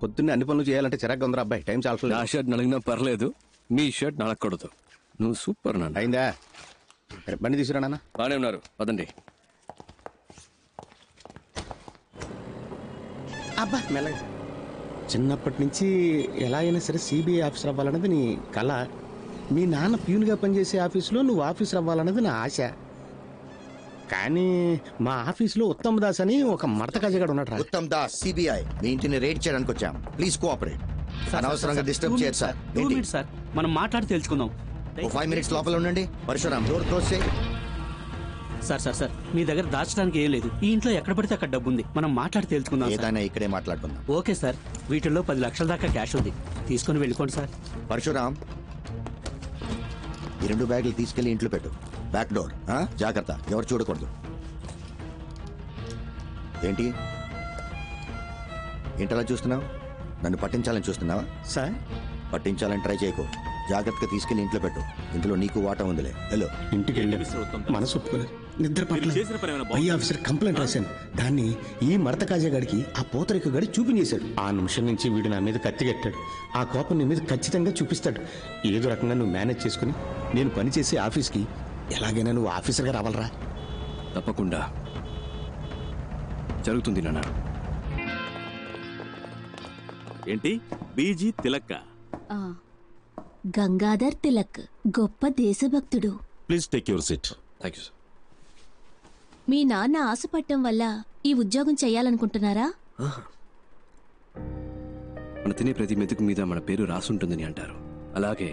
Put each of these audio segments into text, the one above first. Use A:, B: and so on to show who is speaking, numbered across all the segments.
A: పొద్దున్నే అన్ని పనులు చేయాలంటే చిరాగ్గా ఉందిరా అబ్బాయి. టైం చాలా.
B: నా షర్ట్ నలిగినా పర్లేదు, నీ షర్ట్ నలగకూడదు. నువ్వు సూపర్ నాన్న.
A: అయిందా? బండి తీసుకురా నాన్న.
B: బాగానే ఉన్నారు, పదండి.
A: అబ్బా మెల్లగా. చిన్నప్పటి నుంచి ఎలా అయినా సరే సిబిఐ ఆఫీసర్ అవ్వాలన్నది నీ కళ. మీ నాన్న ప్యూన్గా పనిచేసే ఆఫీసులో నువ్వు ఆఫీసర్ అవ్వాలన్నది నా ఆశ. కానీ మా ఆఫీసులో ఉత్తమ్ దాస్ అని ఒక మడత కజగాడు ఉన్నాడు.
C: ఉత్తమ్ దాస్ సిబిఐ మీ ఇంటిని రేడ్ చేయడానికి వచ్చాం. Please cooperate. అనవసరంగా డిస్టర్బ్ చేయరు సార్.
D: సార్ మనం మాట్లాడి తెలుసుకుందాం.
C: 5 minutes లోపల ఉండండి. పరశురామ్ డోర్ క్లోజ్ చేయి.
D: సార్ మీ దగ్గర దాచడానికి ఏం లేదు. ఈ ఇంట్లో ఎక్కడ పడితే అక్కడ డబ్బు ఉంది. మనం మాట్లాడి తెలుసుకుందాం.
C: ఏదైనా ఇక్కడే మాట్లాడుకుందాం.
D: Okay sir. వీటిల్లో 10 లక్షల దాకా క్యాష్ ఉంది, తీసుకొని వెళ్ళిపోండి సార్.
C: పరశురామ్ ఈ 2 బ్యాగులు తీసుకెళ్లి ఇంట్లో పెట్టు. బ్యాక్ డోర్ జాగ్రత్త, ఎవరు చూడకూడదు. ఏంటి ఏంటలా చూస్తున్నావు? నన్ను పట్టించాలని చూస్తున్నావా?
A: సార్
C: పట్టించాలని ట్రై చేయకు. జాగ్రత్తగా తీసుకెళ్లి ఇంట్లో పెట్టు. ఇందులో నీకు వాటా ఉందిలే. హలో,
A: ఇంటికి వెళ్ళి మనసు ఒప్పుకోలేదు, నిద్ర పట్టలేదు. పై ఆఫీసర్ కంప్లైంట్ రాశాను. దాన్ని ఈ మడత కాజాగాడికి ఆ పూతరిక గడి చూపించేశాడు. ఆ నిమిషం నుంచి వీడు నా మీద కత్తి కట్టాడు. ఆ కోపం నీ మీద ఖచ్చితంగా చూపిస్తాడు. ఏదో రకంగా నువ్వు మేనేజ్ చేసుకుని నేను పనిచేసే ఆఫీస్కి ఎలాగైనా నువ్వు ఆఫీసర్గా రావాలరా.
B: తప్పకుండా జరుగుతుంది నాన్న.
E: ఏంటి బీజీ తిలక్క?
F: గంగాధర్ తిలక్ గొప్ప దేశభక్తుడు.
E: Please take your seat.
B: Thank you sir.
F: మీ నాన్న ఆశపట్టం వల్ల ఈ ఉద్యోగం చెయ్యాలనుకుంటున్నారా?
B: మన తినే ప్రతి మెతుకు మీద మన పేరు రాసుంటుందని అంటారు. అలాగే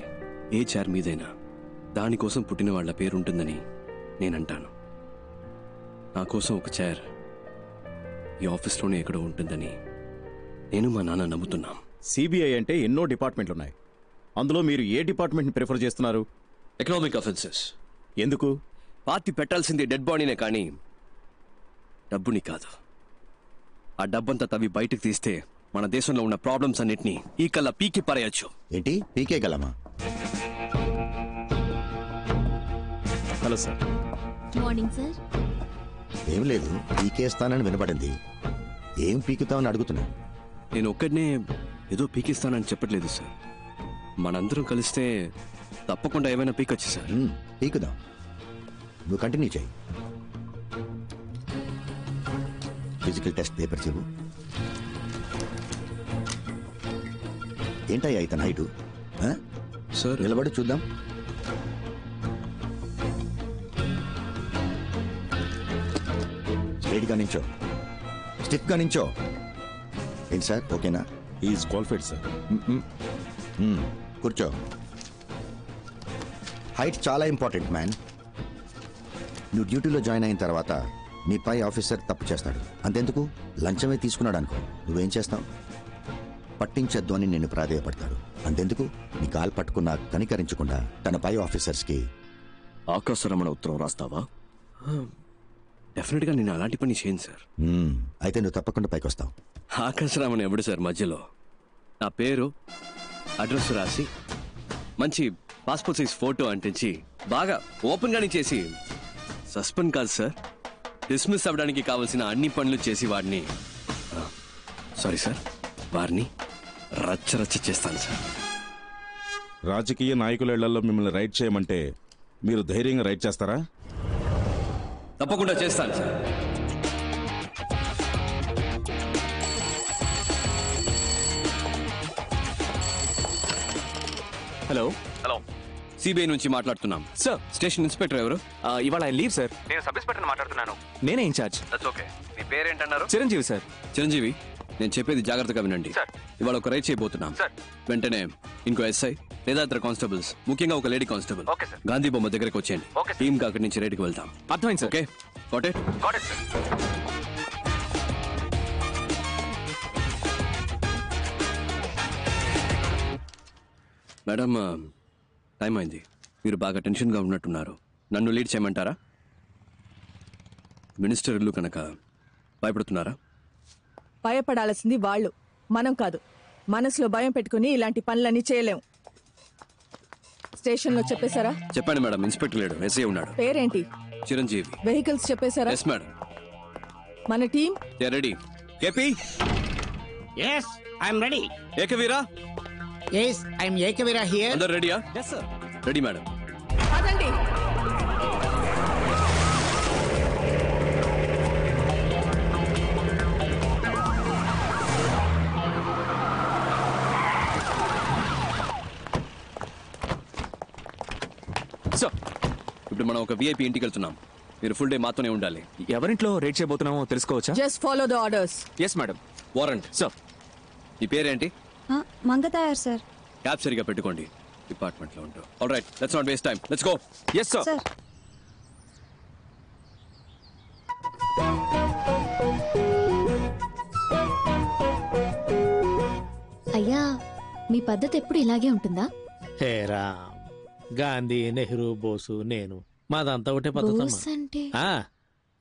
B: ఏ చైర్ మీదైనా దానికోసం పుట్టిన వాళ్ళ పేరు ఉంటుందని నేనంటాను. నా కోసం ఒక చైర్ ఈ ఆఫీస్లోనే ఎక్కడో ఉంటుందని నేను మా నాన్న నమ్ముతున్నాం.
G: సిబిఐ అంటే ఎన్నో డిపార్ట్మెంట్లు ఉన్నాయి. అందులో మీరు ఏ డిపార్ట్మెంట్ని ప్రిఫర్ చేస్తున్నారు?
B: Economic offences.
G: ఎందుకు?
B: పార్టీ పెట్టాల్సింది డెడ్ బాడీనే కానీ డబ్బుని కాదు. ఆ డబ్బంతా తవ్వి బయటకు తీస్తే మన దేశంలో ఉన్న ప్రాబ్లమ్స్ అన్నిటినీ ఈ కల్లా పీకి పారేయచ్చు.
C: ఏంటి పీకే గలమా?
G: Hello sir.
F: Morning sir.
C: ఏం లేదు, పీకేస్తానని వినపడింది. ఏం పీకుతామని అడుగుతున్నా.
B: నేను ఒక్కడనే ఏదో పీకిస్తానని చెప్పట్లేదు సార్. మనందరం కలిస్తే తప్పకుండా ఏమైనా పీకొచ్చు సార్.
C: పీకుదాం, నువ్వు కంటిన్యూ చేయి. ఫిజికల్ టెస్ట్ పేపర్ చెవు. ఏంటయ్యా ఇతను హైటు?
B: సార్
C: నిలబడి చూద్దాం. స్ట్రైట్గా నించో, స్టిఫ్గా నించో. ఏంటి సార్, ఓకేనా?
G: Is qualified sir.
C: కూర్చో. హైట్ చాలా ఇంపార్టెంట్ మ్యాన్. నువ్వు డ్యూటీలో జాయిన్ అయిన తర్వాత నీ పై ఆఫీసర్ తప్పు చేస్తాడు. అంతెందుకు, లంచమే తీసుకున్నాడు అనుకో, నువ్వేం చేస్తావు? పట్టించొద్దు అని నిన్ను ప్రాధేయపడతాడు. అంతెందుకు, నీ కాలు పట్టుకున్నా కనికరించకుండా తన పై ఆఫీసర్స్కి
B: ఆకాశరమణ ఉత్తరం రాస్తావా? డెఫినెట్గా నేను అలాంటి పని చేయను సార్.
C: అయితే నువ్వు తప్పకుండా పైకి వస్తావు.
B: ఆకాశరామణ ఎవడు సార్ మధ్యలో? నా పేరు అడ్రస్ రాసి మంచి పాస్పోర్ట్ సైజ్ ఫోటో అంటించి బాగా ఓపెన్ గానే చేసి సస్పెండ్ కాదు సార్, డిస్మిస్ అవ్వడానికి కావాల్సిన అన్ని పనులు చేసి వాడిని వారిని రచ్చరచ్చ చేస్తాను సార్.
G: రాజకీయ నాయకుల ఇళ్లలో మిమ్మల్ని రైడ్ చేయమంటే మీరు ధైర్యంగా రైడ్ చేస్తారా?
B: తప్పకుండా చేస్తాను సార్.
H: హలో హలో,
B: సిబిఐ నుంచి మాట్లాడుతున్నాం
H: సార్.
B: స్టేషన్ ఇన్స్పెక్టర్ ఎవరు?
H: ఇవాళ ఆయన లీవ్ సార్.
I: నేను సబ్ ఇన్స్పెక్టర్ మాట్లాడుతున్నాను.
H: నేనే ఇన్ఛార్జ్.
I: That's okay. మీ పేరేంటన్నారు?
H: చిరంజీవి సార్.
B: చిరంజీవి, నేను చెప్పేది జాగ్రత్తగా వినండి. ఇవాళ ఒక రైడ్ చేయబోతున్నాం. వెంటనే ఇంకో ఎస్ఐ లేదా ఇతర కానిస్టేబుల్స్, ముఖ్యంగా ఒక లేడీ కానిస్టేబుల్ గాంధీ బొమ్మ దగ్గరకు వచ్చేయండి. టీమ్ గా అక్కడి నుంచి రైడ్కి వెళ్తాం.
H: అర్థమైంది sir.
B: Okay, got it?
I: Got it sir.
B: Madam, time అయింది. మీరు బాగా టెన్షన్గా ఉన్నట్టున్నారు. నన్ను లీడ్ చేయమంటారా? మినిస్టర్ ఇల్లు కనుక భయపడుతున్నారా?
J: భయపడాల్సింది వాళ్ళు, మనం కాదు. మనసులో భయం పెట్టుకుని ఇలాంటి పనులన్నీ చేయలేము. స్టేషన్ లో చెప్పేశారా?
B: చెప్పాను మేడం. ఇన్స్పెక్టర్ లేడు, ఎస్ఐ ఉన్నాడు.
J: పేరేంటి?
B: చిరంజీవి.
J: వెహికల్స్ చెప్పేశారా?
B: Yes madam.
J: మన team
B: ready. KP.
D: Yes
A: I'm ready.
B: Ekaveera
A: yes I'm Ekaveera here.
B: అందరు రెడీయా? Ready madam.
J: అదండి.
B: సో ఇప్పుడు మనం ఒక విఐపి ఇంటికి వెళ్తున్నాం. మీరు ఫుల్ డే మాతోనే ఉండాలి.
H: ఎవరింట్లో రేట్ చేయబోతున్నామో తెలుసుకోవచ్చా?
J: Just follow the orders.
H: Yes madam.
B: Warrant.
H: So
B: ఈ పేరేంటి?
K: మంగతాయారు సార్.
B: క్యాబ్ సరిగా పెట్టుకోండి. డిపార్ట్మెంట్ లో ఉంటాం. All right, let's not waste time, let's go.
H: Yes sir.
K: Sir అయ్యా, మీ పద్ధతి ఎప్పుడు ఇలాగే ఉంటుందా?
L: హేరా, గాంధీ, నెహ్రూ, బోసు, నేను మాదంతా ఒకటే
K: బోస్
L: పద్ధతి.
K: అంటే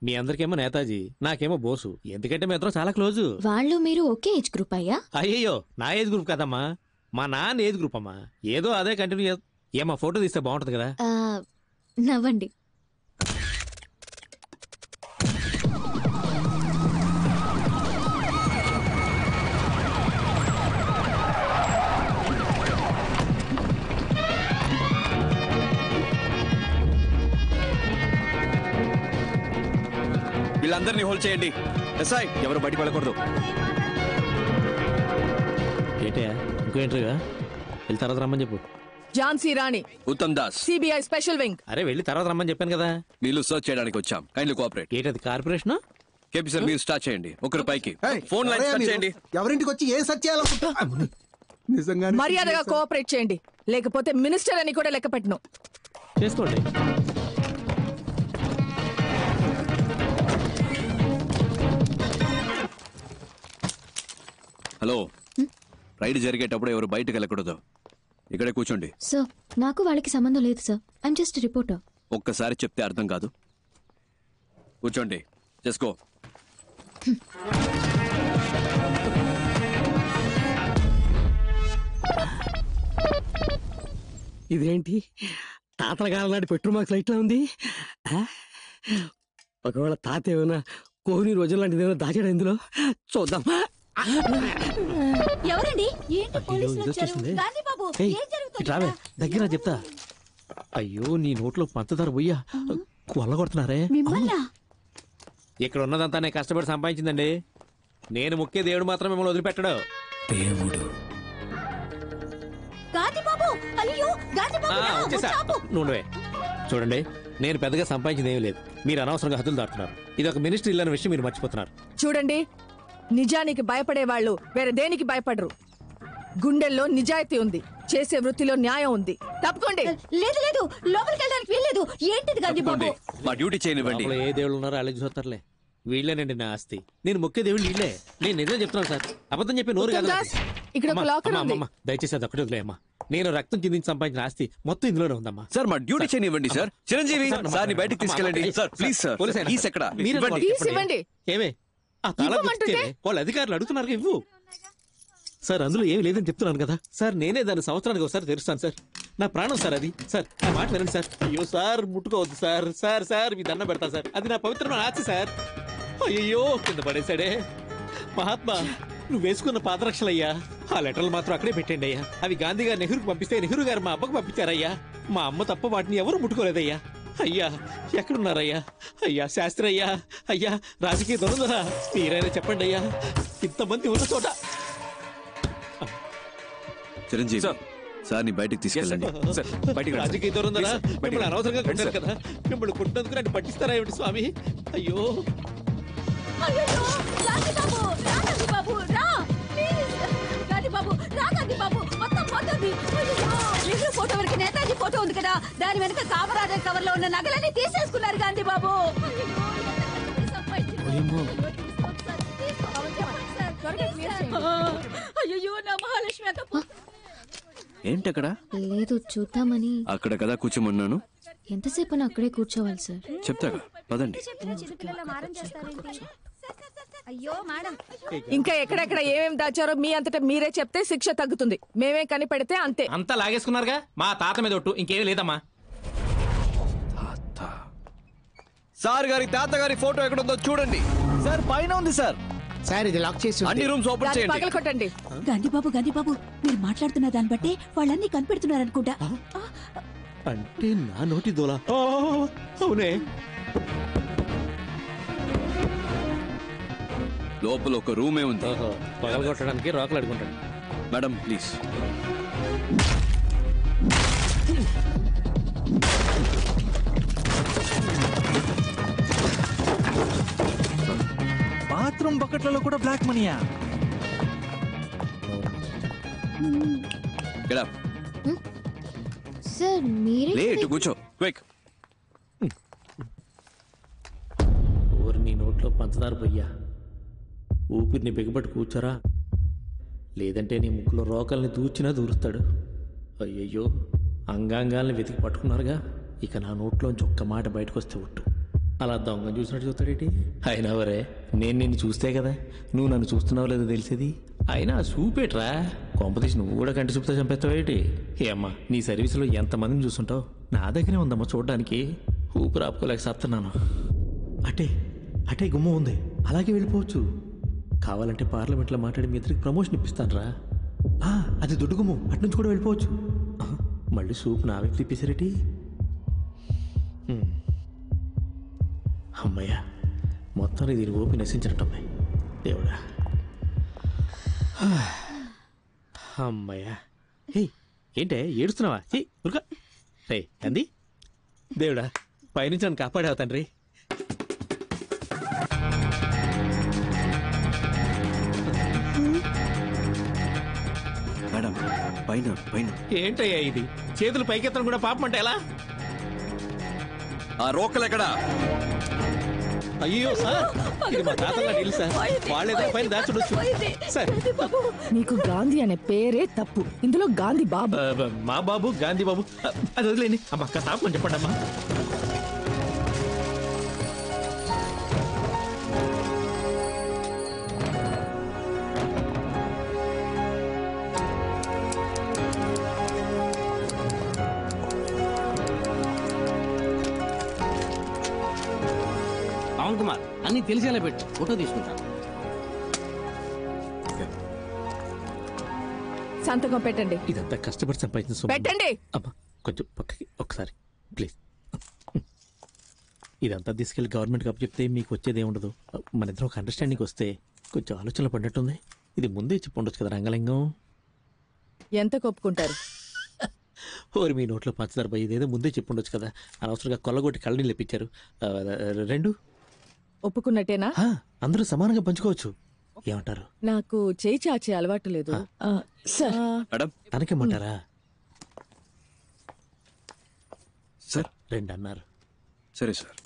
L: మీ అందరికేమో నేతాజీ, నాకేమో బోసు. ఎందుకంటే మీ ఇద్దరం చాలా క్లోజు.
K: వాళ్ళు మీరు ఒకే ఏజ్ గ్రూప్ అయ్యా?
L: అయ్యయ్యో, నా ఏజ్ గ్రూప్ కదమ్మా, మా నాన్న ఏజ్ గ్రూప్ అమ్మా. ఏదో అదే కంటిన్యూ. ఏమా ఫోటో తీస్తే బాగుంటది కదా.
K: నవ్వండి.
B: వీళ్ళందరినీ హోల్డ్ చేయండి. ఎస్ఐ,
H: ఎవరు బయటికి వెళ్ళకూడదు.
L: ఏంటయ్యా, ఇంకో ఇంటర్వ్యూ? వెళ్ళి తర్వాత రమ్మని చెప్పు.
J: Jhansi Rani,
B: Uttam Das,
J: CBI special wing.
L: అరే వెళ్ళి తర్వాత రమ్మని చెప్పాను కదా.
B: వీళ్ళు సర్చ్ చేయడానికి వచ్చాం. Kindly cooperate.
L: ఏంటది కార్పొరేషన్?
B: కేపీ సార్, మీరు స్టార్ట్ చేయండి. ఒకరి పైకి ఫోన్ లైన్ స్టార్ట్ చేయండి.
A: ఎవరింటికి వచ్చి ఏం సెర్చ్ చేయాలనుకుంటా? నిజంగా
J: మర్యాదగా కోఆపరేట్ చేయండి, లేకపోతే మినిస్టర్ అని కూడా లెక్క పెట్టను.
L: చేసుకోండి.
B: హలో, రైడ్ జరిగేటప్పుడు ఎవరు బయటకు వెళ్ళకూడదు. ఇక్కడే కూర్చోండి.
K: సార్, నాకు వాళ్ళకి సంబంధం లేదు సార్. I'm just reporter.
B: ఒక్కసారి చెప్తే అర్థం కాదు. కూర్చోండి. చేసుకో.
A: ఇదేంటి తాతల కాలం నాటి పెట్రోల్ మార్క్స్ లైట్లా ఉంది? ఒకవేళ తాత ఏమైనా కోహ్లీ రోజుల లాంటిది ఏమైనా దాచాడు ఇందులో? చూద్దాం.
F: ఎవరండి? ఏంటి పోలీసులు వచ్చారు?
L: ఇదొచ్చేసింది.
F: గాంధీ బాబు,
L: ఏయ్,
F: ఏం జరుగుతుంది?
L: ఇటు రావే, దగ్గర చెప్తా. అయ్యో, నీ నోట్లో పంచదార పోయ్యా కొల్లగొడుతున్నారే.
F: మిమ్మల్నా?
L: ఇక్కడ ఉన్నదంతా నేను కష్టపడి సంపాదించిందండి. నేను ముఖ్య దేవుడు మాత్రం మిమ్మల్ని వదిలిపెట్టడు.
B: దేవుడు.
F: గాంధీ బాబు, అయ్యో గాంధీ బాబు, రా,
L: వచ్చేసా.
F: చాపు.
L: నువ్వే చూడండి, నేను పెద్దగా సంపాదించింది ఏమీ లేదు. మీరు అనవసరంగా హద్దులు దాటుతున్నారు. ఇది ఒక మినిస్ట్రీ ఇల్లు అనే విషయం మీరు మర్చిపోతున్నారు.
J: చూడండి, నిజానికి భయపడే వాళ్ళు వేరే దేనికి భయపడరు. గుండెల్లో నిజాయితీ ఉంది, చేసే వృత్తిలో న్యాయం ఉంది. తప్పుకోండి.
F: లేదు లేదు, లోపలికి వెళ్ళడానికి వీల్లేదు. ఏంటిది గాంధీ బాబు?
B: మా డ్యూటీ చేయనివ్వండి.
L: లోపల ఏ దేవుళ్ళు ఉన్నారో అలాగే చూస్తారులే. వీళ్ళేనండి నా ఆస్తి. నేను ముఖ్య దేవుళ్ళు వీళ్ళే. నేను నిజం చెప్తున్నాను సార్, అబద్ధం చెప్పి నోరు కాదు.
J: ఉత్తమ్ దాస్, ఇక్కడ ఒక లాకర్ ఉంది.
L: దయచేసి అది ఒకటి వదిలేయమ్మా. నేను రక్తం చిందించి సంపాదించిన ఆస్తి మొత్తం ఇందులోనే ఉందమ్మా.
B: సార్, మా డ్యూటీ చేయనివ్వండి సార్. చిరంజీవి, సార్ ని బయటకు తీసుకెళ్ళండి. Sir please sir. కీస్ ఎక్కడ? ఇవ్వండి.
J: కీస్ ఇవ్వండి.
L: ఏమే ఆ తాళం
J: ఇవ్వమంటుంటే?
L: ఇచ్చేనే. వాళ్ళ అధికారులు అడుగుతున్నారు, ఇవ్వు. సార్, అందులో ఏమి లేదని చెప్తున్నాను కదా సార్. నేనే దాన్ని సంవత్సరానికి ఒకసారి తెరుస్తాను సార్. నా ప్రాణం సార్ అది. సార్, నా మాట వినండి సార్. అయ్యో సార్, ముట్టుకోవద్దు సార్. సార్ సార్ మీ దండం పెడతా సార్. అది నా పవిత్రమైన ఆస్తి సార్. అయ్యో, కింద పడేశాడే. మహాత్మా, నువ్వు వేసుకున్న పాదరక్షలయ్యా. ఆ లెటర్లు మాత్రం అక్కడే పెట్టండి అయ్యా. అవి గాంధీ గారు నెహ్రూకి పంపిస్తే నెహ్రూ గారు మా అబ్బకు పంపించారయ్యా. మా అమ్మ తప్ప వాటిని ఎవరు ముట్టుకోలేదయ్యా. అయ్యా, ఎక్కడున్నారయ్యా? అయ్యా శాస్త్రి అయ్యా, అయ్యా రాజకీయ దొరుకుదరా, మీరైనా చెప్పండి అయ్యా. ఇంతమంది ఉన్న చోట.
B: చిరంజీవి, సార్ ని బయటకు తీసుకెళ్ళండి.
L: రాజకీయ దొరుకుదరా, మిమ్మల్ని అనవసరంగా కొట్టారు కదా. మిమ్మల్ని కొట్టినందుకు నన్ను పట్టిస్తారా ఏమిటి స్వామి? అయ్యో
F: అయ్యో, గాంధీ బాబు, రా గాంధీ బాబు, రా. ప్లీజ్. గాంధీ బాబు, రా గాంధీ బాబు, మొత్తం పోతుంది. అయ్యో, నెహ్రూ ఫోటో వరకు నేతాజీ ఫోటో ఉంది కదా, దాని వెనక కామరాజర్ కవర్ లో ఉన్న నగలన్నీ తీసేసుకున్నారు గాంధీ బాబు. అయ్యో, ఎంత సంపాదించారు? అయ్యో, నా మహాలక్ష్మి అంత
B: ఏంటక్కడ?
K: లేదు, చూద్దామని.
B: అక్కడ కదా కూర్చోమన్నాను.
K: ఎంతసేపు అక్కడే కూర్చోవాలి సార్?
B: చెప్తాగా, పదండి.
F: అయ్యో మేడం,
J: ఇంకా ఎక్కడెక్కడ ఏమేమి దాచారో మీ అంతటా మీరే చెప్తే శిక్ష తగ్గుతుంది. మేమే కనిపెడితే అంతే.
L: అంతా లాగేసుకున్నారుగా. మా తాత మీద ఒట్టు, ఇంకేమీ లేదమ్మా.
B: సార్ గారి తాతగారి ఫోటో ఎక్కడుందో చూడండి.
H: సార్, పైన ఉంది సార్.
A: సార్ ఇది లాక్ చేసి
B: అన్ని రూమ్స్ ఓపెన్
J: దాన్ని
B: చేయండి.
J: పగలకొట్టండి.
F: గాంధీబాబు మీరు మాట్లాడుతున్న దాన్ని బట్టి వాళ్ళన్నీ కనిపెడుతున్నారు అనుకుంటా.
L: అంటే నా నోటి దోల. అవునే.
B: లోపల ఒక రూమే ఉంది.
L: పగలగొట్టడానికి రాకలు అడుగుంటాను.
B: Madam please.
H: బాత్రూమ్ బకెట్లలో కూడా బ్లాక్ మనీయా?
B: Get up.
K: సార్ మీరే
B: లేట్ కూర్చో క్విక్.
L: ఊరి నీ నోట్లో పంచదార పొయ్యా. ఊపిరిని బిగబట్టి కూర్చోరా, లేదంటే నీ ముక్కులో రోకల్ని దూచినా దూరుస్తాడు. అయ్యయ్యో, అంగాంగాల్ని వెతికి పట్టుకున్నారుగా, ఇక నా నోట్లోంచి ఒక్క మాట బయటకు వస్తే ఒట్టు. అలా దొంగ చూసినట్టు చూస్తాడేటి? అయినా వరే, నేను నిన్ను చూస్తే కదా నువ్వు నన్ను చూస్తున్నావు లేదో తెలిసేది. అయినా చూపేట్రా, కొంపతీసి నువ్వు కూడా కంటి చూపుతా చంపేస్తావేటి? అమ్మా, నీ సర్వీసులో ఎంతమందిని చూస్తుంటావు, నా దగ్గరే ఉందమ్మా చూడడానికి. ఊపిరి ఆపుకోలేక సత్తున్నాను. అటే గుమ్మ ఉంది, అలాగే వెళ్ళిపోవచ్చు. కావాలంటే పార్లమెంట్లో మాట్లాడి మీ ఇద్దరికి ప్రమోషన్ ఇప్పిస్తాను రా. అది దొడ్డు గుమ్ము, అట్నుంచి కూడా వెళ్ళిపోవచ్చు. మళ్ళీ సూప్ నా వైపు తిప్పేసారేటి? అమ్మయ్యా, మొత్తాన్ని దీని ఓపి నశించినట్టమ్మాయి దేవుడా. అమ్మయ్యా. హే, ఏంటే ఏడుస్తున్నావా? ఉరుకా రే అంది. దేవుడా, పైనుంచి నన్ను కాపాడావు తండ్రి.
B: మేడం పైన పైన.
L: ఏంటయ్యా ఇది? చేతులు పైకెత్తడం కూడా పాపం అంటే ఎలా?
B: ఆ రోకలు ఎక్కడా?
L: అయ్యో సార్, ఇది మా తాతల ఇల్లు సార్. వాళ్ళేదో పైన దాచుడొచ్చు సార్.
J: నీకు గాంధీ అనే పేరే తప్పు. ఇందులో గాంధీ బాబు.
L: మా బాబు గాంధీ బాబు అది వదిలేండి. అమ్మ అక్క తాపని చెప్పండి అమ్మా.
D: పవన్ కుమార్, అన్ని తెలిసేలా పెట్టు, ఫోటో తీసుకుంటాను.
J: సంతకం పెట్టండి.
L: ఇదంతా కష్టపడి సంపాదించిన సొమ్ము.
J: పెట్టండి.
L: అమ్మా కొంచెం పక్కకి ఒకసారి ప్లీజ్. ఇదంతా తీసుకెళ్లి గవర్నమెంట్కి అప్పచెప్తే మీకు వచ్చేది ఉండదు. మన ఇద్దరం ఒక అండర్స్టాండింగ్ వస్తే కొంచెం ఆలోచనలు పడినట్టుంది. ఇది ముందే చెప్పి ఉండొచ్చు కదా రంగలింగం.
J: ఎంత కొప్పుకుంటారు?
L: ఓరి మీ నోట్లో పంచదార పోయి, ఇదేదో ముందే చెప్పి ఉండొచ్చు కదా. అనవసరంగా కొల్లగొట్టి కళ్ళని లేపించారు. 2
J: ఒప్పుకున్నట్టేనా?
L: అందరూ సమానంగా పంచుకోవచ్చు. ఏమంటారు?
J: నాకు చేయి చాచే అలవాటు లేదు సార్.
L: తనకేమంటారా?
B: సార్
L: 2 అన్నారు.
B: సరే సార్.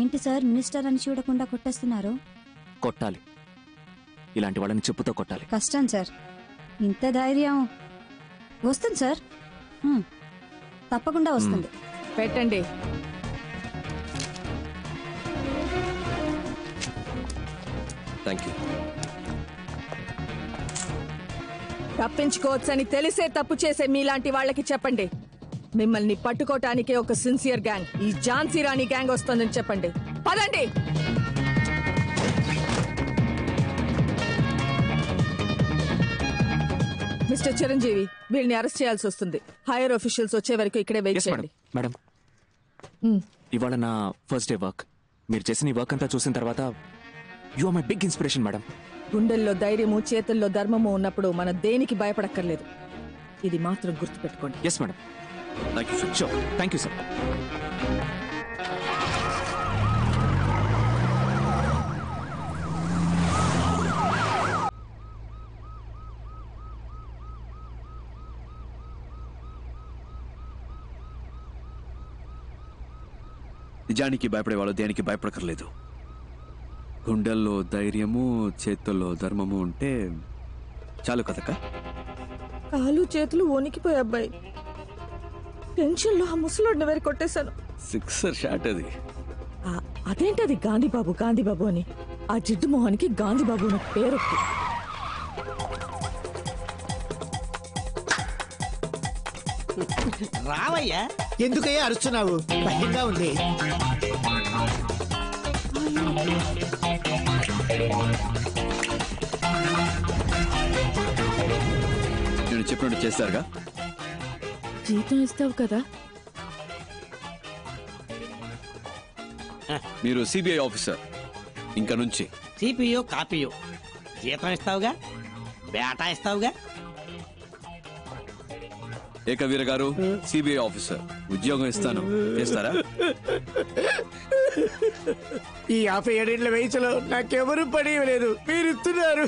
F: ఏంటి సార్, మినిస్టర్ అని చూడకుండా కొట్టేస్తున్నారు?
H: కొట్టాలి, ఇలాంటి వాళ్ళని చెప్పుతో కొట్టాలి.
F: కష్టం సార్, ఇంత ధైర్యం. వస్తుంది సార్, తప్పకుండా వస్తుంది.
J: పెట్టండి.
B: Thank you.
J: తప్పించుకోవచ్చని తెలిసే తప్పు చేసే మీలాంటి వాళ్ళకి చెప్పండి, మిమ్మల్ని పట్టుకోవటానికే ఒక సిన్సియర్ గ్యాంగ్, ఈ ఝాన్సీ రాణి గ్యాంగ్ వస్తుందని చెప్పండి. పదండి. మిస్టర్ చిరంజీవి, వీళ్ళని అరెస్ట్ చేయాల్సి వస్తుంది. హైయర్ ఆఫీషియల్స్ వచ్చే వరకు ఇక్కడే వెయిట్ చేయండి.
H: మేడం, ఇవాళ నా ఫస్ట్ డే వర్క్. మీరు చేసిన ఈ వర్క్ అంతా చూసిన తర్వాత you are my big inspiration madam.
J: గుండెల్లో ధైర్యము, చేతుల్లో ధర్మము ఉన్నప్పుడు మనం దేనికి భయపడక్కర్లేదు. ఇది మాత్రం గుర్తుపెట్టుకోండి.
H: Yes madam. Thank you sir. Sure. Thank you sir.
B: నిజానికి భయపడేవాళ్ళు దేనికి భయపడకర్లేదు. గుండెల్లో ధైర్యము, చేతుల్లో ధర్మము ఉంటే చాలు కదక్క.
J: కాలు చేతులు వణికిపోయి అబ్బాయి, టెన్షన్ లో ఆ ముసలోడిని వేరు కొట్టేశాను.
B: 6 షాట్ అది.
J: అదేంటది గాంధీబాబు అని? ఆ జిడ్డు మొహానికి గాంధీబాబు అనే పేరు.
A: రావయ్యా, ఎందుకయ్యా అరుస్తున్నావు? భయంగా ఉంది.
B: నేను చెప్పినట్టు చేస్తారుగా?
J: జీతం ఇస్తావు కదా?
B: మీరు సిబిఐ ఆఫీసర్. ఇంకా నుంచి
D: సిపియో కాపీయో జీతం ఇస్తావుగా, బేటా ఇస్తావుగా.
B: ఏకవీర గారు సిబిఐ ఆఫీసర్, ఉద్యోగం ఇస్తాను, చేస్తారా?
A: ఈ 57 వయసులో నాకెవరు పని ఇవ్వలేదు, మీరు ఇస్తున్నారు.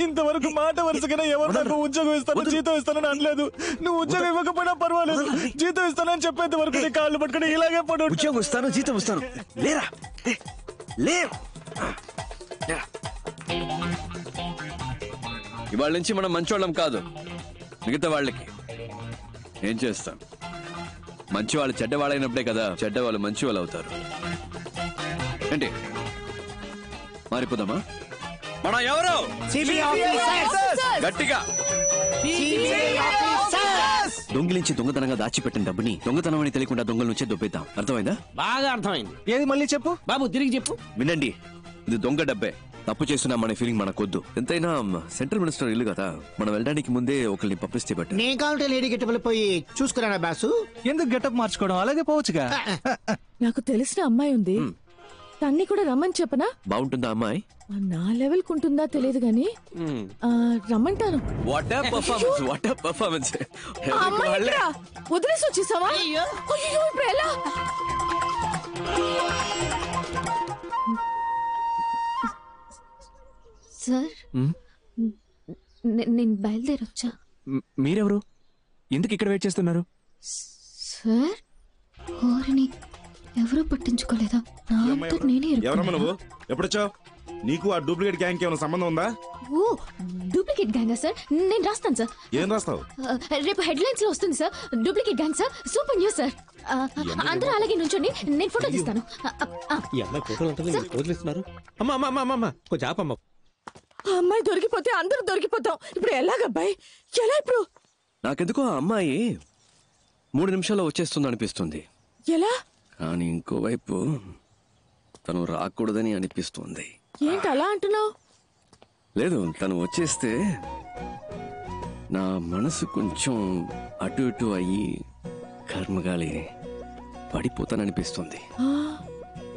L: ఇంతవరకు మాట వరుసగా ఎవరు నాకు ఉద్యోగం ఇస్తాను జీతం ఇస్తానని అనలేదు. నువ్వు ఉద్యోగం ఇవ్వకపోయినా పర్వాలేదు, జీతం ఇస్తానని చెప్పేంత వరకు నీ కాళ్ళు పట్టుకుని ఇలాగే పడు.
B: ఉద్యోగం ఇస్తాను, జీతం ఇస్తాను. లేరా లే. ఇవాళ నుంచి మనం మంచోళ్ళం కాదు. మిగతా వాళ్ళకి ఏం చేస్తాం? మంచి వాళ్ళు చెడ్డవాళ్ళైనప్పుడే కదా చెడ్డవాళ్ళు మంచి వాళ్ళు అవుతారు. ఏంటి మారిపోదామా? మన ఎవరు? గట్టిగా. దొంగిలించి దొంగతనంగా దాచిపెట్టిన డబ్బుని దొంగతనం అని తెలియకుండా దొంగల నుంచే దొబ్బేద్దాం. అర్థమైందా?
D: బాగా అర్థమైంది.
L: ఏది మళ్ళీ చెప్పు
D: బాబు, తిరిగి చెప్పు.
B: వినండి, ఇది దొంగ డబ్బే. తప్పు చేస్తున్నా మన ఫీలింగ్ మనకొద్దు. ఎంతైనా సెంట్రల్ మినిస్టర్ ఇల్లు కదా, మనం వెళ్ళడానికి ముందే ఒకరిని పంపిస్తే బట్టి.
A: నేను కావాలంటే లేడీ గెటబుల్ పోయి చూసుకురానా బాసు?
L: ఎందుకు గెటప్ మార్చుకోవడం, అలాగే పోవచ్చుగా.
J: నాకు తెలిసిన అమ్మాయి ఉంది, తన్ని కూడా రమ్మని చెప్పనా?
B: బాగుంటుందా అమ్మాయి?
J: నా లెవెల్ కుంటుందా తెలియదు గాని రమ్మంటాను.
B: What a performance, what a performance.
J: వదిలేసి వచ్చేసావా? అయ్యో ఇప్పుడు ఎలా?
K: సార్, నేను బయలుదేరొచ్చా?
H: మీరెవరు? ఎందుకు ఇక్కడ వెయిట్ చేస్తున్నారు?
K: సార్, ఓరిని ఎవరూ పట్టించుకోలేదా? నా అంతా నేనే
G: ఎవరమ్మా నువ్వు? ఎప్పుడొచ్చావు? నీకు ఆ డూప్లికేట్ గ్యాంగ్ ఏమైనా సంబంధం ఉందా?
K: ఓ, డూప్లికేట్ గ్యాంగా సార్? నేను రాస్తాను సార్.
G: ఏం రాస్తావు?
K: రేపు హెడ్లైన్స్ లో వస్తుంది sir. Duplicate gang sir, super news sir. అందరూ అలాగే నుంచోండి, నేను ఫోటో తీస్తాను.
L: ఈ అమ్మాయి ఫోటోలు ఉంటుంది, వదిలేస్తున్నారు. అమ్మా అమ్మా అమ్మా అమ్మా కొంచెం ఆపమ్మా.
J: ఆ అమ్మాయి దొరికిపోతే అందరూ దొరికిపోతాం. ఇప్పుడు ఎలాగబ్బాయి, ఎలా ఇప్పుడు?
B: నాకెందుకో ఆ అమ్మాయి 3 నిమిషాల్లో వచ్చేస్తుంది అనిపిస్తుంది.
J: ఎలా?
B: కానీ ఇంకోవైపు తను రాకూడదని అనిపిస్తుంది.
J: ఏంటి అలా అంటున్నావు?
B: లేదు, తను వచ్చేస్తే నా మనసు కొంచెం అటు ఇటు అయ్యి కర్మగాలి పడిపోతాననిపిస్తుంది.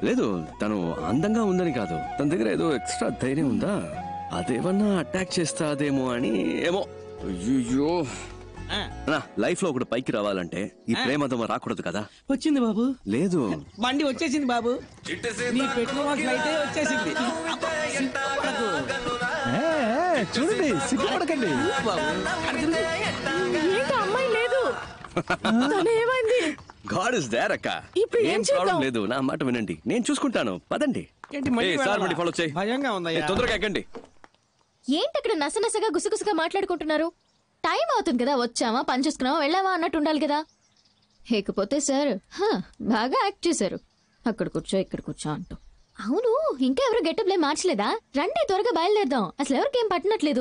B: లేదు, తను అందంగా ఉందని కాదు, తన దగ్గర ఏదో ఎక్స్ట్రా ధైర్యం ఉందా, అదేమన్నా అటాక్ చేస్తాదేమో అని. ఏమో. అయ్యో, లైఫ్ లో ఒకటి పైకి రావాలంటే ఈ ప్రేమదమ రాకూడదు కదా.
D: వచ్చింది బాబు.
B: లేదు,
D: బండి వచ్చేసింది బాబు. నీ పెట్టిన అయితే వచ్చేసింది.
L: చూడండి, సిగ్గుపడకండి.
J: ఏంటి అమ్మాయి లేదు? ఏమైంది?
B: గాడ్ ఇస్ దేర్ అక్క. ఏం ప్రాబ్లం లేదు, నా మాట వినండి, నేను చూసుకుంటాను. పదండి. ఫాలో చేయి.
D: భయంగా ఉందా?
B: తొందరగా ఎక్కండి.
K: ఏంటి అక్కడ నసనసగా గుసగుసగా మాట్లాడుకుంటున్నారు? టైం అవుతుంది కదా, వచ్చామా పని చూసుకున్నావా వెళ్ళావా అన్నట్టు ఉండాలి కదా. లేకపోతే సార్ బాగా యాక్ట్ చేశారు. అక్కడ కూర్చో ఇక్కడ కూర్చో అంటూ. అవును, ఇంకా ఎవరు గెటప్లే మార్చలేదా? రండి త్వరగా బయలుదేరదాం. అసలు ఎవరికేం పట్టినట్లేదు.